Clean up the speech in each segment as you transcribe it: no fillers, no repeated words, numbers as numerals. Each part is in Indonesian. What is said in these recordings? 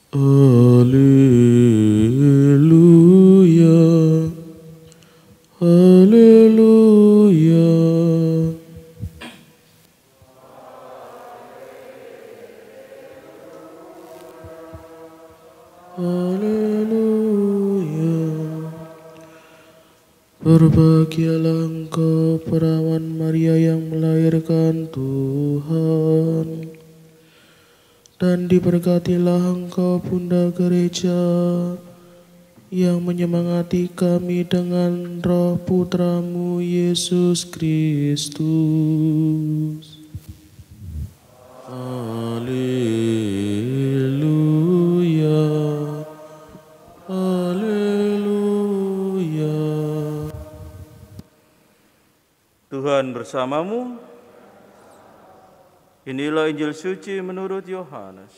Haleluya, haleluya. Haleluya. Berbahagialah engkau perawan Maria yang melahirkan Tuhan, dan diberkatilah engkau Bunda Gereja yang menyemangati kami dengan Roh Putramu Yesus Kristus. Haleluya, haleluya. Tuhan bersamamu. Inilah Injil suci menurut Yohanes.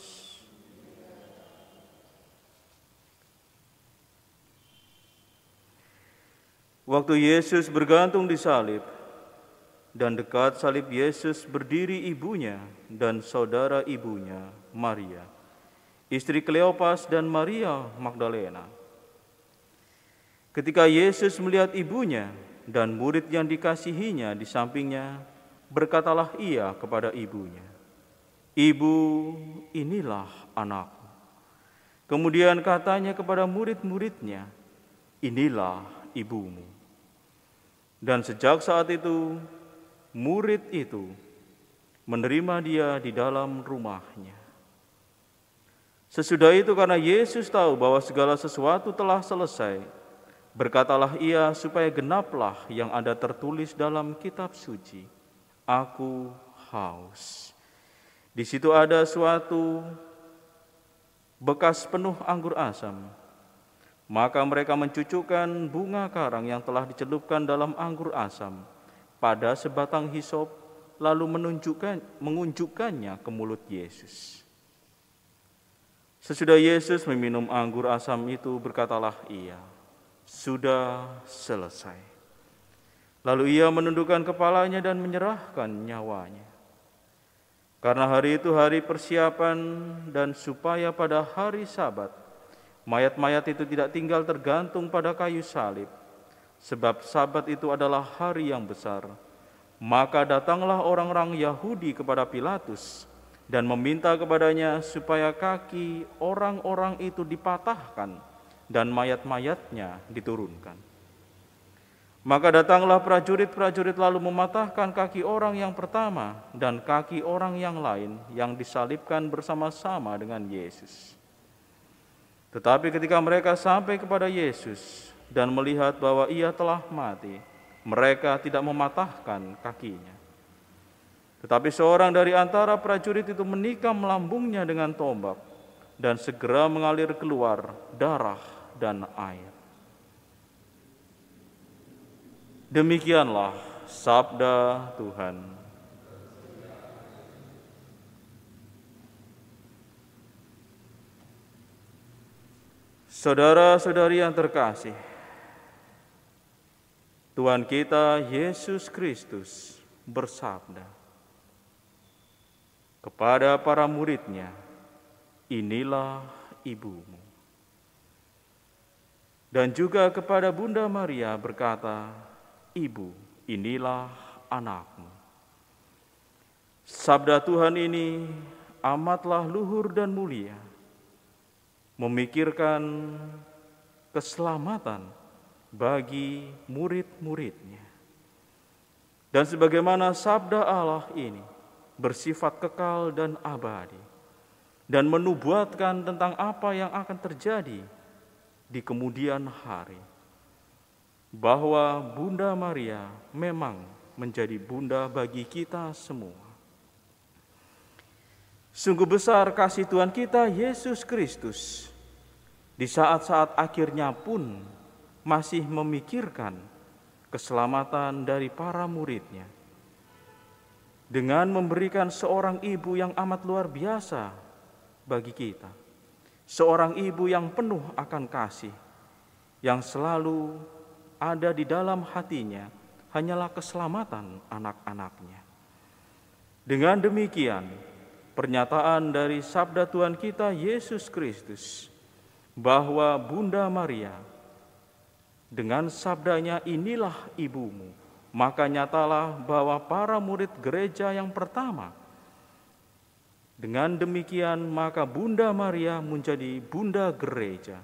Waktu Yesus bergantung di salib, dan dekat salib Yesus berdiri ibunya dan saudara ibunya, Maria, istri Kleopas dan Maria Magdalena. Ketika Yesus melihat ibunya dan murid yang dikasihinya di sampingnya, berkatalah ia kepada ibunya, "Ibu, inilah anakmu." Kemudian katanya kepada murid-muridnya, "Inilah ibumu." Dan sejak saat itu, murid itu menerima dia di dalam rumahnya. Sesudah itu, karena Yesus tahu bahwa segala sesuatu telah selesai, berkatalah ia supaya genaplah yang ada tertulis dalam kitab suci, "Aku haus." Di situ ada suatu bekas penuh anggur asam. Maka mereka mencucukkan bunga karang yang telah dicelupkan dalam anggur asam pada sebatang hisop, lalu mengunjukkannya ke mulut Yesus. Sesudah Yesus meminum anggur asam itu, berkatalah ia, "Sudah selesai." Lalu ia menundukkan kepalanya dan menyerahkan nyawanya. Karena hari itu hari persiapan, dan supaya pada hari Sabat mayat-mayat itu tidak tinggal tergantung pada kayu salib, sebab Sabat itu adalah hari yang besar, maka datanglah orang-orang Yahudi kepada Pilatus dan meminta kepadanya supaya kaki orang-orang itu dipatahkan dan mayat-mayatnya diturunkan. Maka datanglah prajurit-prajurit lalu mematahkan kaki orang yang pertama dan kaki orang yang lain yang disalibkan bersama-sama dengan Yesus. Tetapi ketika mereka sampai kepada Yesus dan melihat bahwa ia telah mati, mereka tidak mematahkan kakinya. Tetapi seorang dari antara prajurit itu menikam lambungnya dengan tombak, dan segera mengalir keluar darah dan air. Demikianlah sabda Tuhan. Saudara-saudari yang terkasih, Tuhan kita Yesus Kristus bersabda kepada para murid-Nya, "Inilah ibumu." Dan juga kepada Bunda Maria berkata, "Ibu, inilah anakmu." Sabda Tuhan ini amatlah luhur dan mulia, memikirkan keselamatan bagi murid-murid-Nya. Dan sebagaimana sabda Allah ini bersifat kekal dan abadi, dan menubuatkan tentang apa yang akan terjadi di kemudian hari, bahwa Bunda Maria memang menjadi bunda bagi kita semua. Sungguh besar kasih Tuhan kita Yesus Kristus, di saat-saat akhirnya pun masih memikirkan keselamatan dari para murid-Nya, dengan memberikan seorang ibu yang amat luar biasa bagi kita, seorang ibu yang penuh akan kasih, yang selalu ada di dalam hatinya hanyalah keselamatan anak-anaknya. Dengan demikian, pernyataan dari sabda Tuhan kita Yesus Kristus bahwa Bunda Maria dengan sabdanya, inilah ibumu, maka nyatalah bahwa para murid gereja yang pertama, dengan demikian maka Bunda Maria menjadi Bunda Gereja,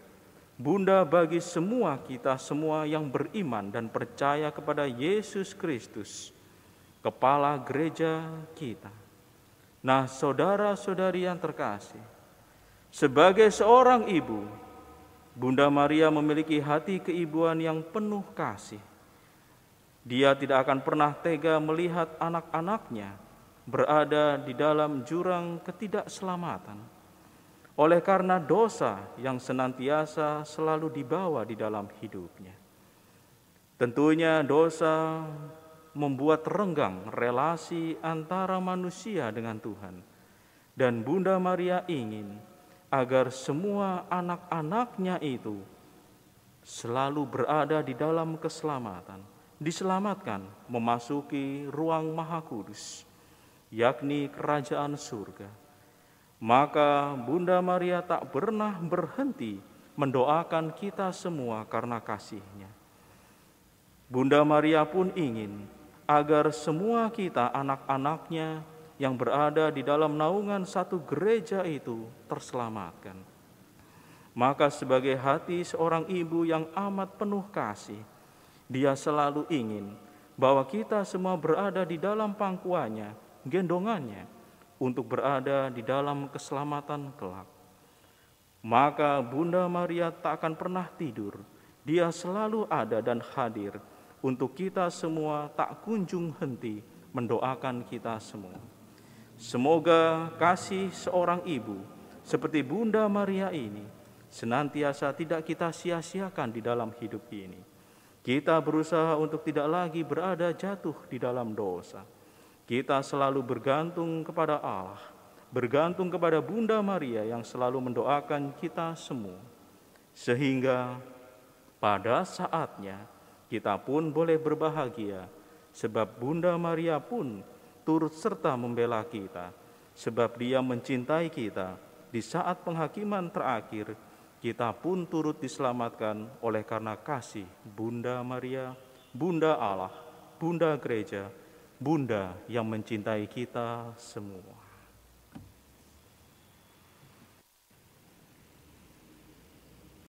Bunda bagi semua kita semua yang beriman dan percaya kepada Yesus Kristus, Kepala Gereja kita. Nah, saudara-saudari yang terkasih, sebagai seorang ibu, Bunda Maria memiliki hati keibuan yang penuh kasih. Dia tidak akan pernah tega melihat anak-anaknya berada di dalam jurang ketidakselamatan oleh karena dosa yang senantiasa selalu dibawa di dalam hidupnya. Tentunya dosa membuat renggang relasi antara manusia dengan Tuhan. Dan Bunda Maria ingin agar semua anak-anaknya itu selalu berada di dalam keselamatan, diselamatkan memasuki ruang Maha Kudus, yakni kerajaan surga. Maka Bunda Maria tak pernah berhenti mendoakan kita semua karena kasih-Nya. Bunda Maria pun ingin agar semua kita anak-anaknya yang berada di dalam naungan satu gereja itu terselamatkan. Maka sebagai hati seorang ibu yang amat penuh kasih, dia selalu ingin bahwa kita semua berada di dalam pangkuannya, gendongannya, untuk berada di dalam keselamatan kelak. Maka Bunda Maria tak akan pernah tidur, dia selalu ada dan hadir untuk kita semua, tak kunjung henti mendoakan kita semua. Semoga kasih seorang ibu seperti Bunda Maria ini senantiasa tidak kita sia-siakan di dalam hidup ini. Kita berusaha untuk tidak lagi berada jatuh di dalam dosa. Kita selalu bergantung kepada Allah, bergantung kepada Bunda Maria yang selalu mendoakan kita semua. Sehingga pada saatnya kita pun boleh berbahagia, sebab Bunda Maria pun turut serta membela kita, sebab Dia mencintai kita. Di saat penghakiman terakhir, kita pun turut diselamatkan oleh karena kasih Bunda Maria, Bunda Allah, Bunda Gereja, Bunda yang mencintai kita semua.